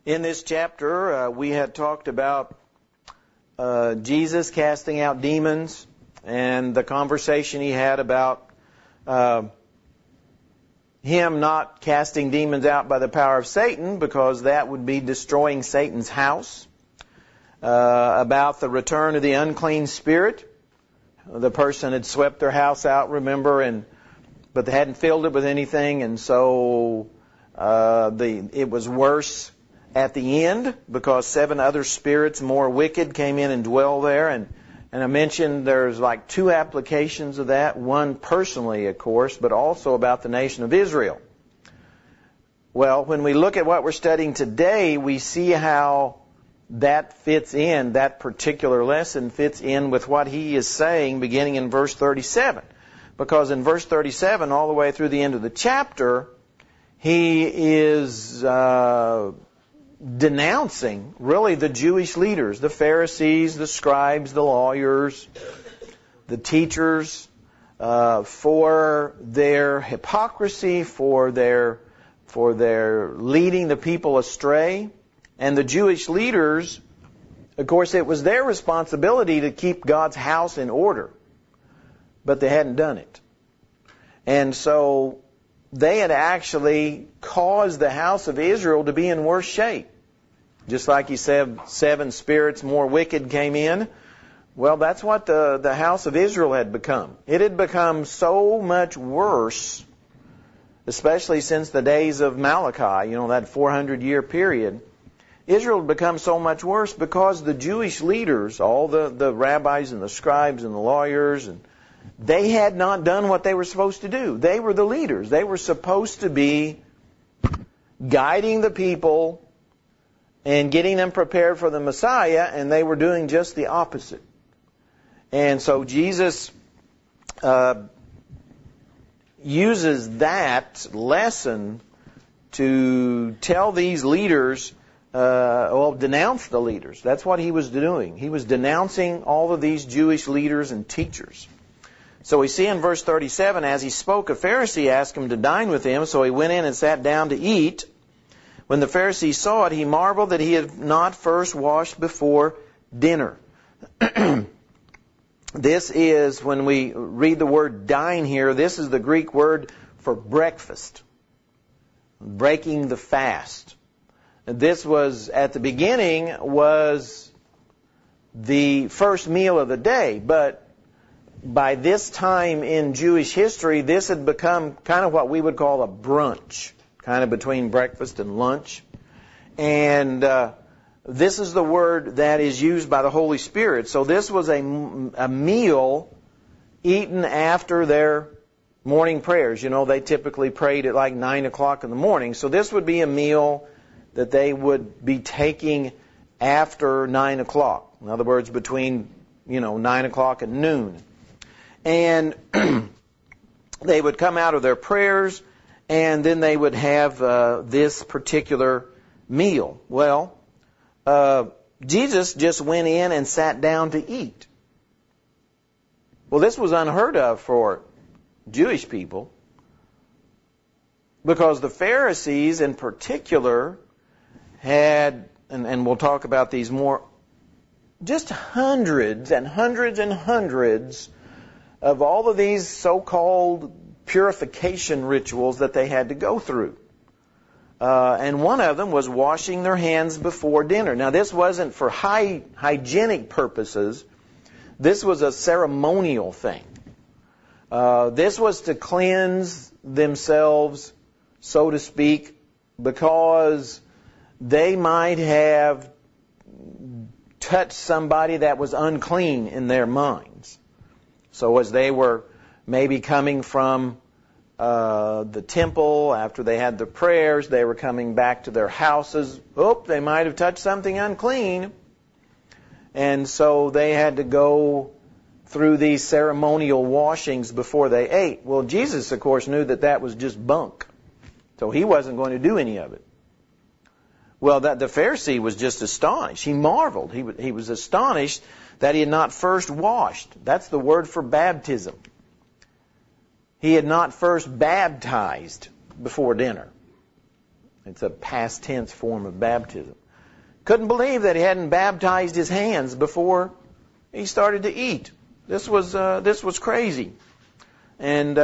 In this chapter, we had talked about Jesus casting out demons and the conversation he had about him not casting demons out by the power of Satan because that would be destroying Satan's house. About the return of the unclean spirit. The person had swept their house out, remember, but they hadn't filled it with anything, and so it was worse at the end because 7 other spirits more wicked came in and dwelled there. And I mentioned there's like 2 applications of that. One personally, of course, but also about the nation of Israel. Well, when we look at what we're studying today, we see how that fits in, that particular lesson fits in with what he is saying beginning in verse 37. Because in verse 37, all the way through the end of the chapter, he is denouncing really the Jewish leaders, the Pharisees, the scribes, the lawyers, the teachers, for their hypocrisy, for their leading the people astray. And the Jewish leaders, of course, it was their responsibility to keep God's house in order, but they hadn't done it. And so they had actually caused the house of Israel to be in worse shape. Just like he said, 7 spirits more wicked came in. Well, that's what the house of Israel had become. It had become so much worse, especially since the days of Malachi, that 400-year period. Israel had become so much worse because the Jewish leaders, all the rabbis and the scribes and the lawyers, and they had not done what they were supposed to do. They were the leaders. They were supposed to be guiding the people and getting them prepared for the Messiah, and they were doing just the opposite. And so Jesus uses that lesson to tell these leaders, denounce the leaders. That's what he was doing. He was denouncing all of these Jewish leaders and teachers. So we see in verse 37, as he spoke, a Pharisee asked him to dine with him, so he went in and sat down to eat. When the Pharisee saw it, he marveled that he had not first washed before dinner. This is, when we read the word dine here, this is the Greek word for breakfast, breaking the fast. This was, at the beginning, was the first meal of the day, but by this time in Jewish history, this had become kind of what we would call a brunch, kind of between breakfast and lunch. And this is the word that is used by the Holy Spirit. So this was a meal eaten after their morning prayers. They typically prayed at like 9 o'clock in the morning. So this would be a meal that they would be taking after 9 o'clock. In other words, between, 9 o'clock and noon. And they would come out of their prayers, and then they would have this particular meal. Well, Jesus just went in and sat down to eat. Well, this was unheard of for Jewish people, because the Pharisees in particular had, and we'll talk about these more, just hundreds and hundreds and hundreds of all of these so-called purification rituals that they had to go through. And one of them was washing their hands before dinner. Now, this wasn't for hygienic purposes. This was a ceremonial thing. This was to cleanse themselves, so to speak, because they might have touched somebody that was unclean in their minds. So as they were maybe coming from the temple after they had the prayers, they were coming back to their houses. They might have touched something unclean. And so they had to go through these ceremonial washings before they ate. Well, Jesus, of course, knew that that was just bunk. So he wasn't going to do any of it. Well, the Pharisee was just astonished. He marveled. He was astonished that he had not first washed. That's the word for baptism. He had not first baptized before dinner. It's a past tense form of baptism. Couldn't believe that he hadn't baptized his hands before he started to eat. This was crazy. And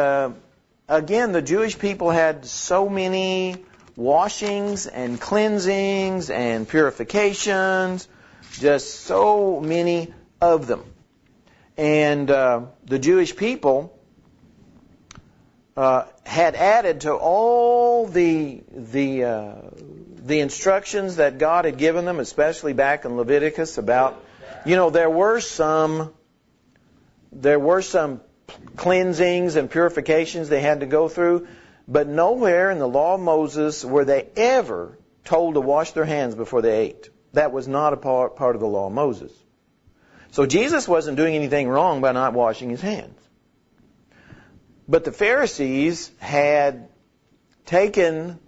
again, the Jewish people had so many washings and cleansings and purifications, just so many of them. And the Jewish people had added to all the instructions that God had given them, especially back in Leviticus, about, there were some cleansings and purifications they had to go through, but nowhere in the law of Moses were they ever told to wash their hands before they ate. That was not a part of the law of Moses. So Jesus wasn't doing anything wrong by not washing his hands. But the Pharisees had taken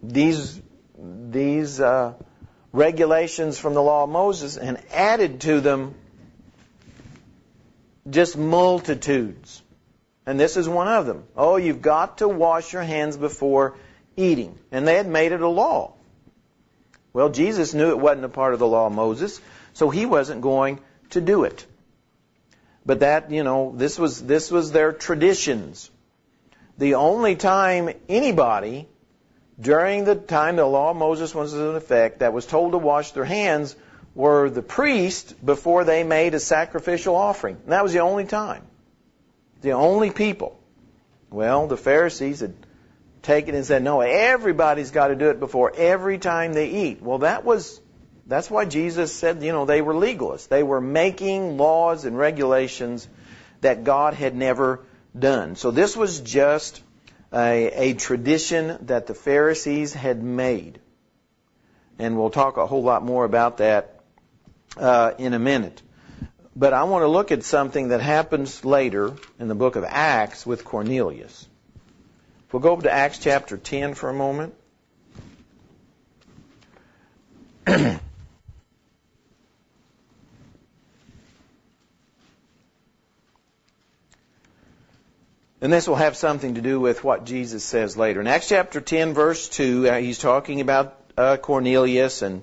these regulations from the law of Moses and added to them just multitudes. And this is one of them. Oh, you've got to wash your hands before eating. And they had made it a law. Well, Jesus knew it wasn't a part of the law of Moses, so he wasn't going to do it. But that, this was their traditions. The only time anybody, during the time the law of Moses was in effect, that was told to wash their hands were the priests before they made a sacrificial offering. And that was the only time. The only people. Well, the Pharisees had taken it and said, no, everybody's got to do it before every time they eat. Well, that's why Jesus said, they were legalists. They were making laws and regulations that God had never done. So this was just a tradition that the Pharisees had made. And we'll talk a whole lot more about that in a minute. But I want to look at something that happens later in the book of Acts with Cornelius. We'll go over to Acts chapter 10 for a moment. And this will have something to do with what Jesus says later. In Acts chapter 10, verse 2, he's talking about Cornelius and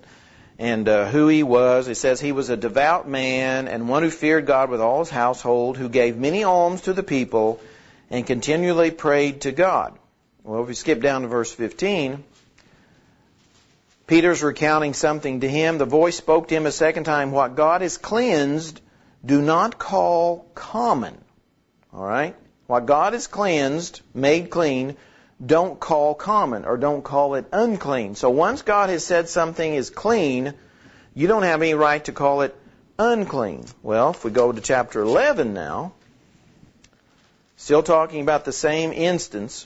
who he was. It says he was a devout man and one who feared God with all his household, who gave many alms to the people and continually prayed to God. Well, if we skip down to verse 15, Peter's recounting something to him. The voice spoke to him a second time, what God has cleansed, do not call common. All right? What God has cleansed, made clean, don't call common, or don't call it unclean. So once God has said something is clean, you don't have any right to call it unclean. Well, if we go to chapter 11 now, still talking about the same instance,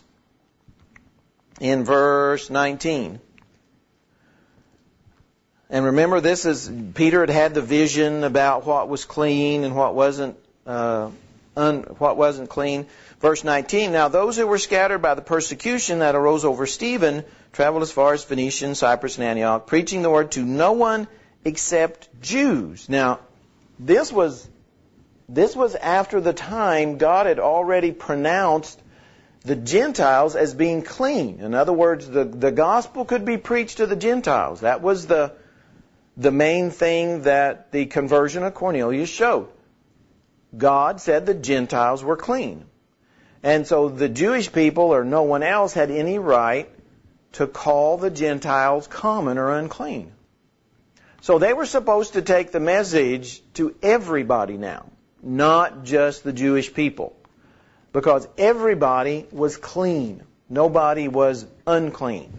in verse 19. And remember, Peter had had the vision about what was clean and what wasn't clean. Verse 19, now those who were scattered by the persecution that arose over Stephen traveled as far as Phoenicia, Cyprus, and Antioch, preaching the word to no one except Jews. Now, this was after the time God had already pronounced the Gentiles as being clean. In other words, the gospel could be preached to the Gentiles. That was the main thing that the conversion of Cornelius showed. God said the Gentiles were clean. And so the Jewish people or no one else had any right to call the Gentiles common or unclean. So they were supposed to take the message to everybody now, not just the Jewish people. Because everybody was clean. Nobody was unclean.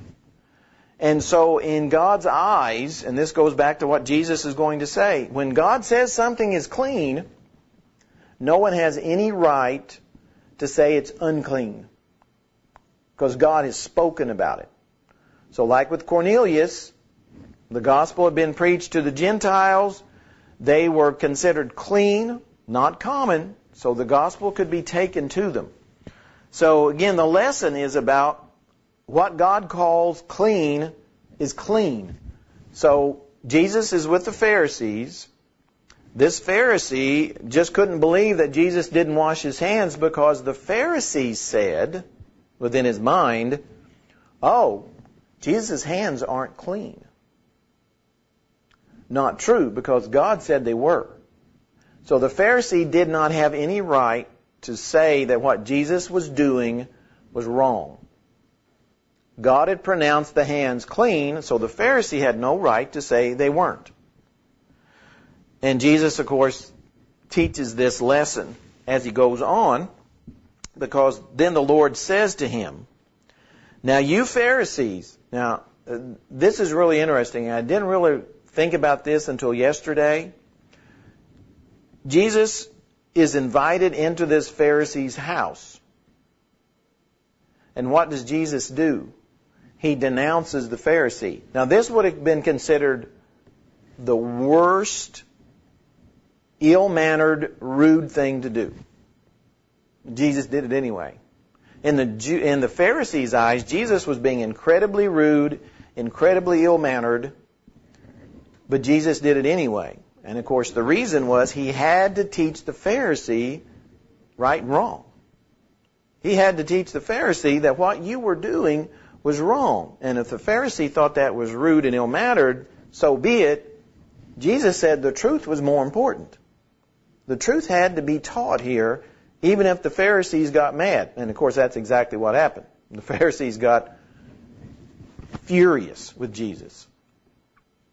And so in God's eyes, and this goes back to what Jesus is going to say, when God says something is clean, no one has any right to say it's unclean. Because God has spoken about it. So like with Cornelius, the gospel had been preached to the Gentiles. They were considered clean, not common, so the gospel could be taken to them. So again, the lesson is about what God calls clean is clean. So Jesus is with the Pharisees. This Pharisee just couldn't believe that Jesus didn't wash his hands because the Pharisees said within his mind, oh, Jesus' hands aren't clean. Not true, because God said they were. So the Pharisee did not have any right to say that what Jesus was doing was wrong. God had pronounced the hands clean, so the Pharisee had no right to say they weren't. And Jesus, of course, teaches this lesson as he goes on, because then the Lord says to him, now you Pharisees, now this is really interesting. I didn't really think about this until yesterday. Jesus is invited into this Pharisee's house. And what does Jesus do? He denounces the Pharisee. Now this would have been considered the worst, ill-mannered, rude thing to do. Jesus did it anyway. In the Pharisees' eyes, Jesus was being incredibly rude, incredibly ill-mannered, but Jesus did it anyway. And of course the reason was he had to teach the Pharisee right and wrong. He had to teach the Pharisee that what you were doing was wrong. And if the Pharisee thought that was rude and ill-mannered, so be it. Jesus said the truth was more important. The truth had to be taught here, even if the Pharisees got mad. And of course that's exactly what happened. The Pharisees got furious with Jesus.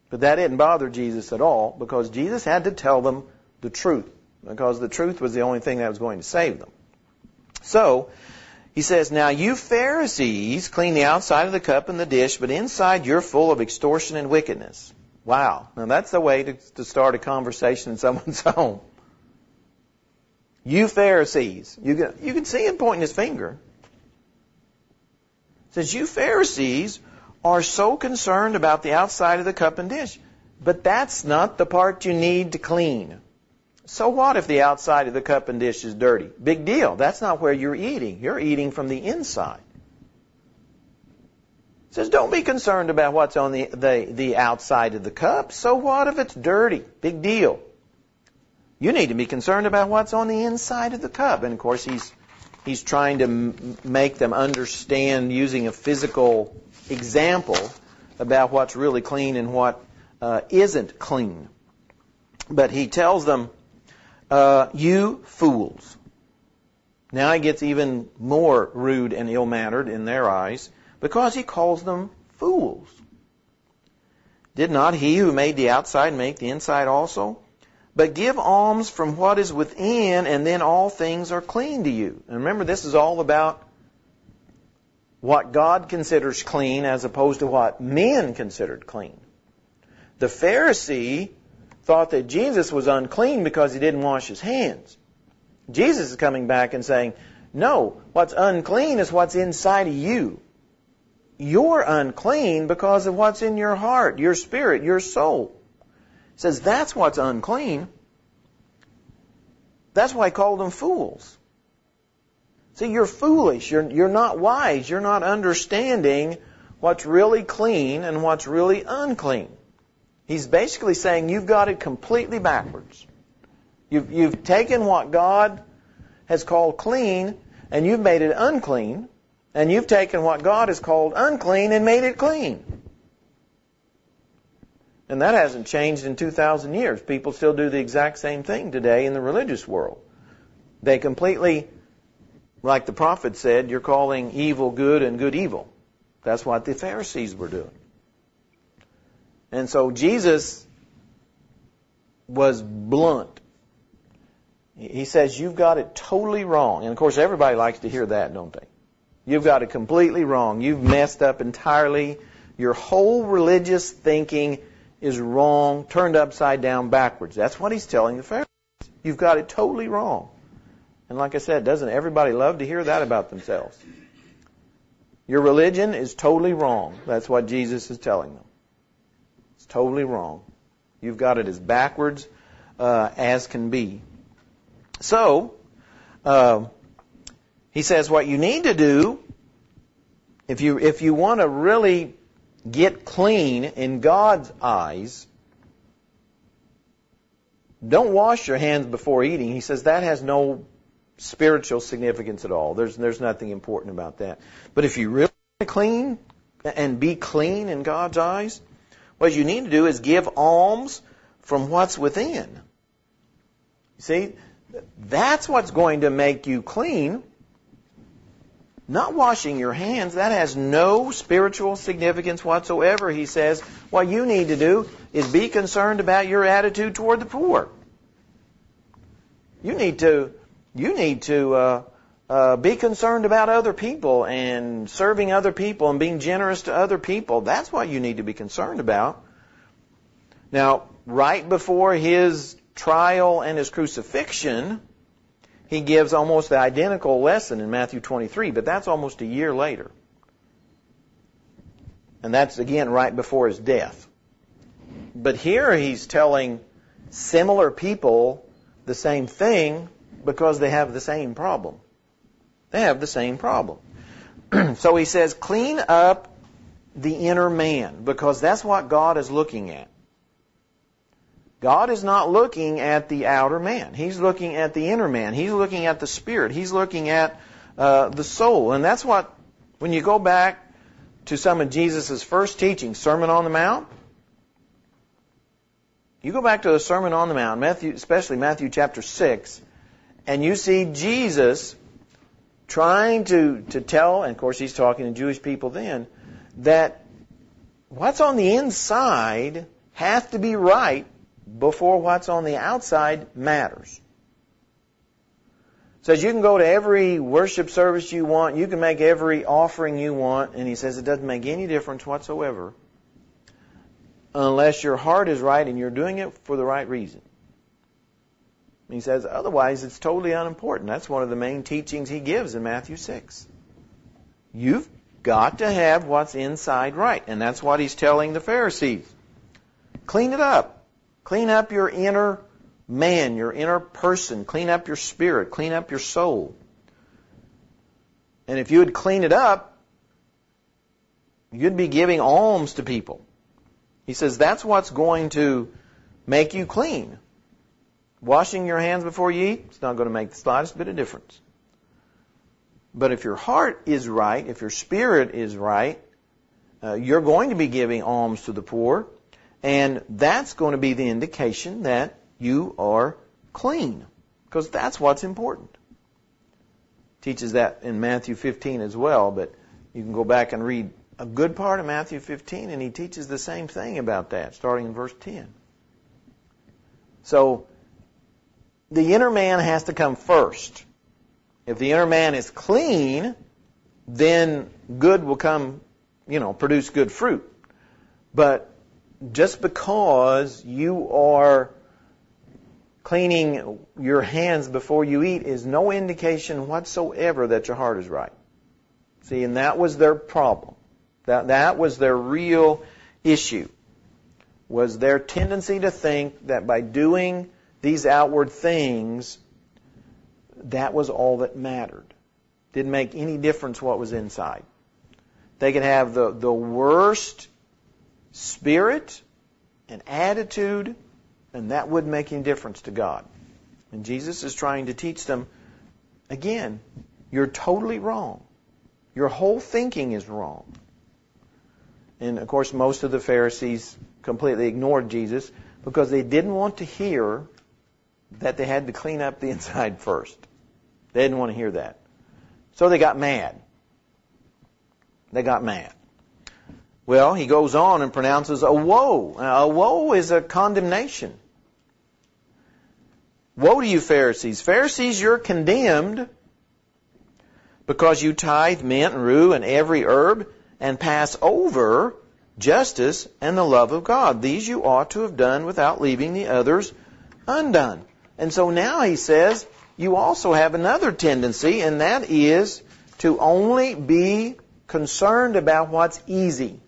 But that didn't bother Jesus at all, because Jesus had to tell them the truth, because the truth was the only thing that was going to save them. So, he says, now you Pharisees clean the outside of the cup and the dish, but inside you're full of extortion and wickedness. Wow. Now that's the way to start a conversation in someone's home. You Pharisees. You can see him pointing his finger. It says, you Pharisees are so concerned about the outside of the cup and dish. But that's not the part you need to clean. So what if the outside of the cup and dish is dirty? Big deal. That's not where you're eating. You're eating from the inside. It says, don't be concerned about what's on the outside of the cup. So what if it's dirty? Big deal. You need to be concerned about what's on the inside of the cup. And of course, he's trying to make them understand using a physical example about what's really clean and what isn't clean. But he tells them, you fools. Now he gets even more rude and ill-mannered in their eyes, because he calls them fools. Did not he who made the outside make the inside also? But give alms from what is within, and then all things are clean to you. And remember, this is all about what God considers clean as opposed to what men considered clean. The Pharisee thought that Jesus was unclean because he didn't wash his hands. Jesus is coming back and saying, no, what's unclean is what's inside of you. You're unclean because of what's in your heart, your spirit, your soul. He says that's what's unclean. That's why he called them fools. See, you're foolish. You're not wise. You're not understanding what's really clean and what's really unclean. He's basically saying you've got it completely backwards. You've taken what God has called clean and you've made it unclean, and you've taken what God has called unclean and made it clean. And that hasn't changed in 2,000 years. People still do the exact same thing today in the religious world. They completely, like the prophet said, you're calling evil good and good evil. That's what the Pharisees were doing. And so Jesus was blunt. He says, you've got it totally wrong. And of course, everybody likes to hear that, don't they? You've got it completely wrong. You've messed up entirely. Your whole religious thinking is wrong, turned upside down backwards. That's what he's telling the Pharisees. You've got it totally wrong. And like I said, doesn't everybody love to hear that about themselves? Your religion is totally wrong. That's what Jesus is telling them. It's totally wrong. You've got it as backwards as can be. So, he says what you need to do, if you want to really get clean in God's eyes, don't wash your hands before eating. He says that has no spiritual significance at all. There's nothing important about that. But if you really want to clean, and be clean in God's eyes? What you need to do is give alms from what's within. You see, that's what's going to make you clean. Not washing your hands. That has no spiritual significance whatsoever. He says what you need to do is be concerned about your attitude toward the poor. You need to be concerned about other people and serving other people and being generous to other people. That's what you need to be concerned about. Now, right before His trial and His crucifixion, He gives almost the identical lesson in Matthew 23, but that's almost a year later. And that's, again, right before His death. But here He's telling similar people the same thing because they have the same problem. They have the same problem. So He says, clean up the inner man, because that's what God is looking at. God is not looking at the outer man. He's looking at the inner man. He's looking at the spirit. He's looking at the soul. And that's what, when you go back to some of Jesus' first teachings, Sermon on the Mount, you go back to the Sermon on the Mount, especially Matthew chapter 6, and you see Jesus trying to tell, and of course He's talking to Jewish people then, that what's on the inside has to be right before what's on the outside matters. Says you can go to every worship service you want, you can make every offering you want, and He says it doesn't make any difference whatsoever unless your heart is right and you're doing it for the right reason. And He says otherwise it's totally unimportant. That's one of the main teachings He gives in Matthew 6. You've got to have what's inside right, and that's what He's telling the Pharisees. Clean it up. Clean up your inner man, your inner person. Clean up your spirit. Clean up your soul. And if you would clean it up, you'd be giving alms to people. He says that's what's going to make you clean. Washing your hands before you eat, it's not going to make the slightest bit of difference. But if your heart is right, if your spirit is right, you're going to be giving alms to the poor. And that's going to be the indication that you are clean, because that's what's important. Teaches that in Matthew 15 as well, but you can go back and read a good part of Matthew 15, and He teaches the same thing about that, starting in verse 10. So, the inner man has to come first. If the inner man is clean, then good will come, produce good fruit. But just because you are cleaning your hands before you eat is no indication whatsoever that your heart is right. See, and that was their problem. That was their real issue, was their tendency to think that by doing these outward things, that was all that mattered. Didn't make any difference what was inside. They could have the worst spirit and attitude, and that wouldn't make any difference to God. And Jesus is trying to teach them, again, you're totally wrong. Your whole thinking is wrong. And of course, most of the Pharisees completely ignored Jesus because they didn't want to hear that they had to clean up the inside first. They didn't want to hear that. So they got mad. They got mad. Well, He goes on and pronounces a woe. Now, a woe is a condemnation. Woe to you, Pharisees. Pharisees, you're condemned because you tithe mint and rue and every herb and pass over justice and the love of God. These you ought to have done without leaving the others undone. And so now He says you also have another tendency, and that is to only be concerned about what's easy.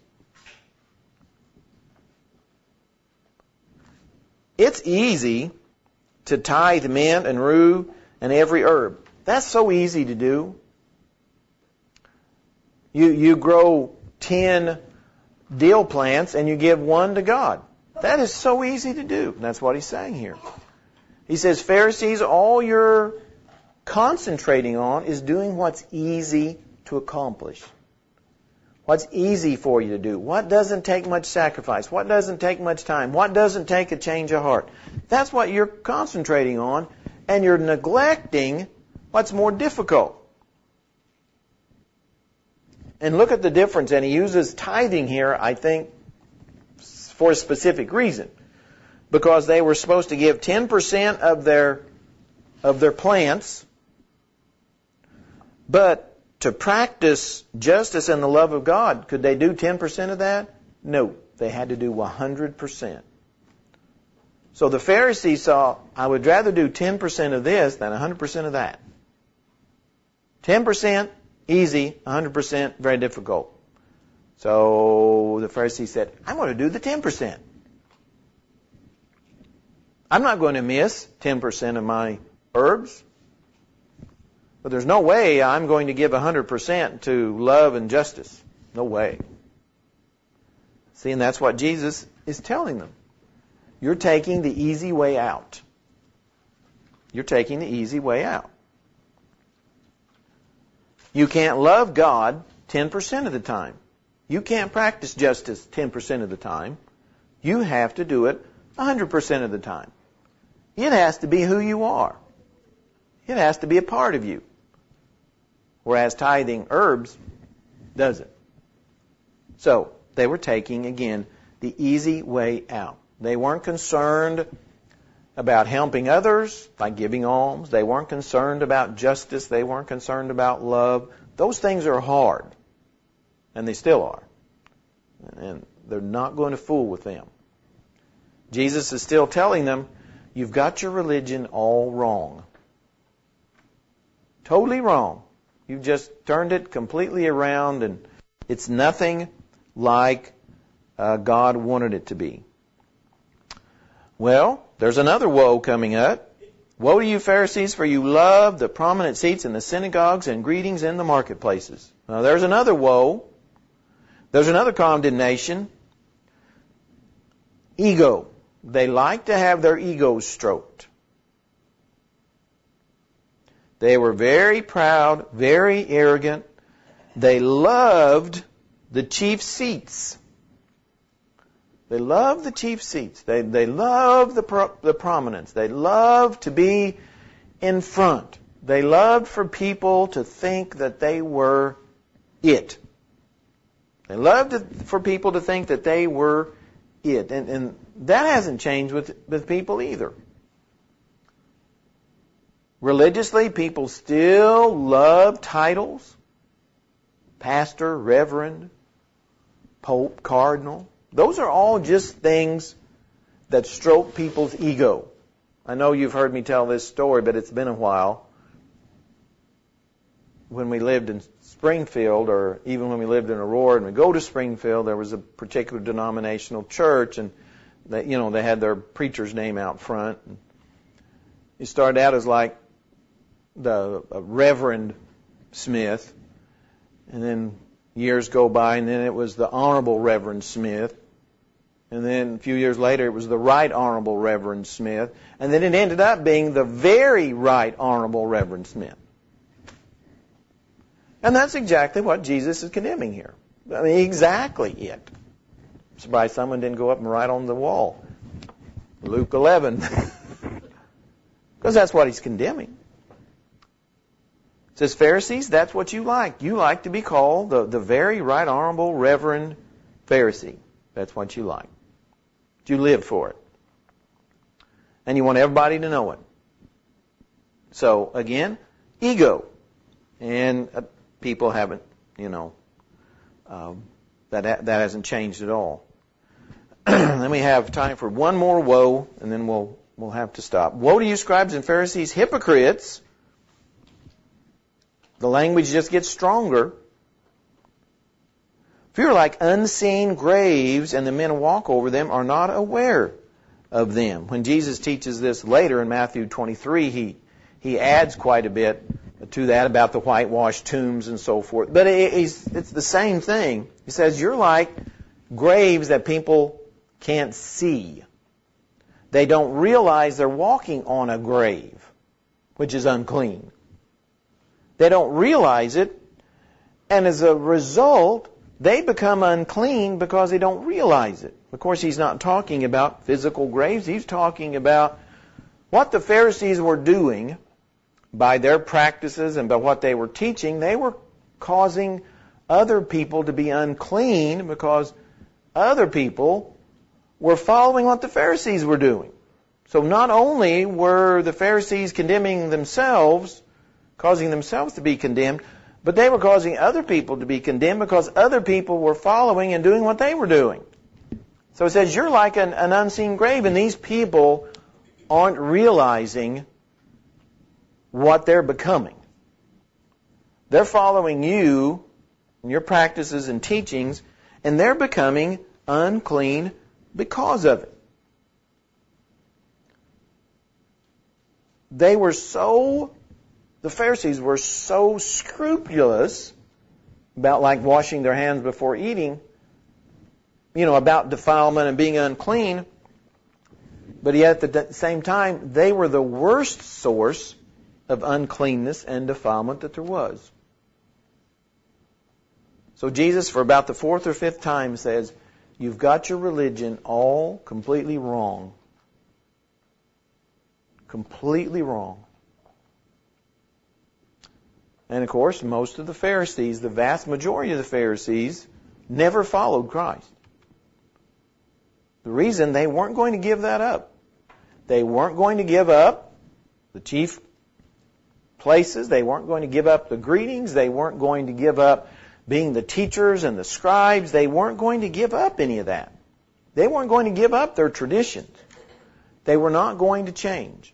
It's easy to tithe mint and rue and every herb. That's so easy to do. You grow 10 dill plants and you give one to God. That is so easy to do. That's what He's saying here. He says, Pharisees, all you're concentrating on is doing what's easy to accomplish. What's easy for you to do? What doesn't take much sacrifice? What doesn't take much time? What doesn't take a change of heart? That's what you're concentrating on, and you're neglecting what's more difficult. And look at the difference, and he uses tithing here, I think, for a specific reason. Because they were supposed to give 10% of their plants, but to practice justice and the love of God, could they do 10% of that? No, they had to do 100%. So the Pharisees saw, I would rather do 10% of this than 100% of that. 10%, easy, 100%, very difficult. So the Pharisees said, I'm going to do the 10%. I'm not going to miss 10% of my herbs. But there's no way I'm going to give 100% to love and justice. No way. See, and that's what Jesus is telling them. You're taking the easy way out. You're taking the easy way out. You can't love God 10% of the time. You can't practice justice 10% of the time. You have to do it 100% of the time. It has to be who you are. It has to be a part of you. Whereas tithing herbs doesn't. So, they were taking, again, the easy way out. They weren't concerned about helping others by giving alms. They weren't concerned about justice. They weren't concerned about love. Those things are hard. And they still are. And they're not going to fool with them. Jesus is still telling them, you've got your religion all wrong. Totally wrong. You've just turned it completely around, and it's nothing like God wanted it to be. Well, there's another woe coming up. Woe to you, Pharisees, for you love the prominent seats in the synagogues and greetings in the marketplaces. Now, there's another woe. There's another condemnation. Ego. They like to have their egos stroked. They were very proud, very arrogant. They loved the chief seats. They loved the chief seats. They loved the prominence. They loved to be in front. They loved for people to think that they were it. They loved for people to think that they were it. And that hasn't changed with people either. Religiously, people still love titles. Pastor, reverend, pope, cardinal. Those are all just things that stroke people's ego. I know you've heard me tell this story, but it's been a while. When we lived in Springfield, or even when we lived in Aurora, and we go to Springfield, there was a particular denominational church, and they had their preacher's name out front. And he started out as like the Reverend Smith, and then years go by, and then it was the Honorable Reverend Smith, and then a few years later it was the Right Honorable Reverend Smith, and then it ended up being the Very Right Honorable Reverend Smith. And that's exactly what Jesus is condemning here. I mean, exactly it. I'm surprised someone didn't go up and write on the wall, Luke 11. Because that's what he's condemning. It says, Pharisees, that's what you like. You like to be called the Very Right Honorable Reverend Pharisee. That's what you like. You live for it. And you want everybody to know it. So, again, ego. And people haven't, that hasn't changed at all. Then we have time for one more woe, and then we'll have to stop. Woe to you, scribes and Pharisees, hypocrites. The language just gets stronger. For you're like unseen graves, and the men who walk over them are not aware of them. When Jesus teaches this later in Matthew 23, he adds quite a bit to that about the whitewashed tombs and so forth. But it's the same thing. He says, you're like graves that people can't see. They don't realize they're walking on a grave, which is unclean. They don't realize it, and as a result, they become unclean because they don't realize it. Of course, he's not talking about physical graves. He's talking about what the Pharisees were doing by their practices and by what they were teaching. They were causing other people to be unclean because other people were following what the Pharisees were doing. So not only were the Pharisees condemning themselves, causing themselves to be condemned, but they were causing other people to be condemned because other people were following and doing what they were doing. So it says, you're like an unseen grave, and these people aren't realizing what they're becoming. They're following you and your practices and teachings, and they're becoming unclean because of it. The Pharisees were so scrupulous about like washing their hands before eating, about defilement and being unclean, but yet at the same time, they were the worst source of uncleanness and defilement that there was. So Jesus, for about the fourth or fifth time, says, you've got your religion all completely wrong. Completely wrong. And of course, most of the Pharisees, the vast majority of the Pharisees, never followed Christ. The reason, they weren't going to give that up. They weren't going to give up the chief places. They weren't going to give up the greetings. They weren't going to give up being the teachers and the scribes. They weren't going to give up any of that. They weren't going to give up their traditions. They were not going to change.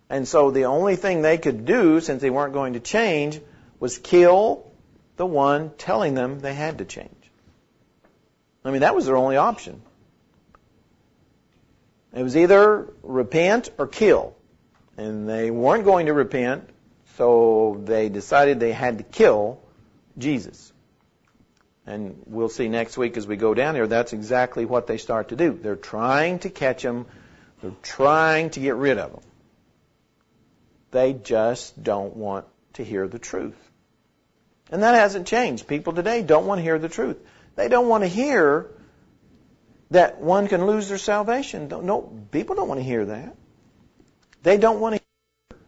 And so the only thing they could do, since they weren't going to change, was kill the one telling them they had to change. I mean, that was their only option. It was either repent or kill. And they weren't going to repent, so they decided they had to kill Jesus. And we'll see next week as we go down here, that's exactly what they start to do. They're trying to catch him. They're trying to get rid of him. They just don't want to hear the truth. And that hasn't changed. People today don't want to hear the truth. They don't want to hear that one can lose their salvation. No, people don't want to hear that. They don't want to hear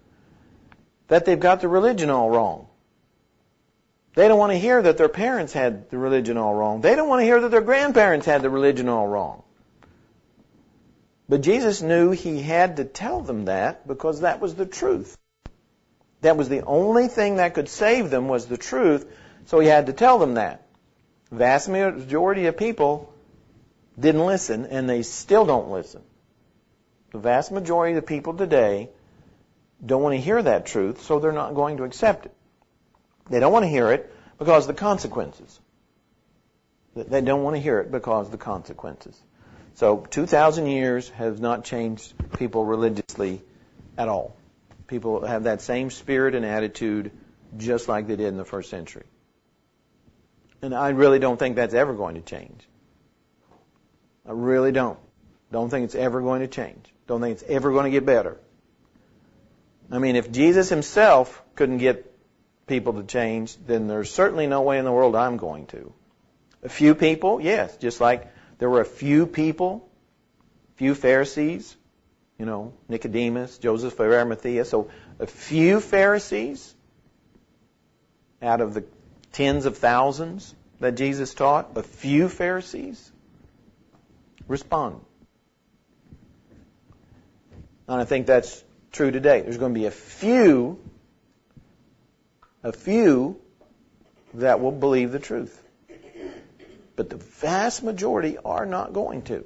that they've got the religion all wrong. They don't want to hear that their parents had the religion all wrong. They don't want to hear that their grandparents had the religion all wrong. But Jesus knew he had to tell them that because that was the truth. That was the only thing that could save them was the truth, so he had to tell them that. The vast majority of people didn't listen, and they still don't listen. The vast majority of the people today don't want to hear that truth, so they're not going to accept it. They don't want to hear it because of the consequences. They don't want to hear it because of the consequences. So 2,000 years has not changed people religiously at all. People have that same spirit and attitude just like they did in the first century. And I really don't think that's ever going to change. I really don't. Don't think it's ever going to change. Don't think it's ever going to get better. I mean, if Jesus himself couldn't get people to change, then there's certainly no way in the world I'm going to. A few people, yes, just like there were a few people, few Pharisees, Nicodemus, Joseph of Arimathea. So a few Pharisees out of the tens of thousands that Jesus taught, a few Pharisees respond. And I think that's true today. There's going to be a few that will believe the truth. But the vast majority are not going to.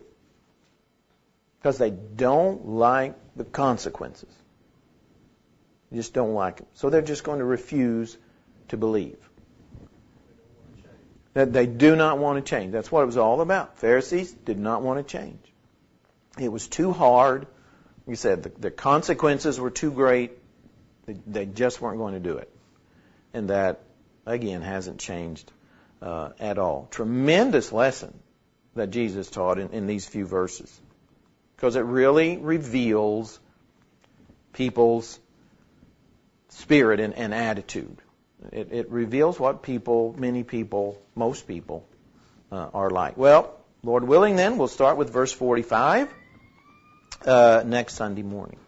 Because they don't like the consequences. They just don't like them. So they're just going to refuse to believe. That they do not want to change. That's what it was all about. Pharisees did not want to change. It was too hard. Like I said, the consequences were too great. They just weren't going to do it. And that, again, hasn't changed at all. Tremendous lesson that Jesus taught in these few verses. Because it really reveals people's spirit and attitude. It reveals what many people, most people, are like. Well, Lord willing then, we'll start with verse 45 next Sunday morning.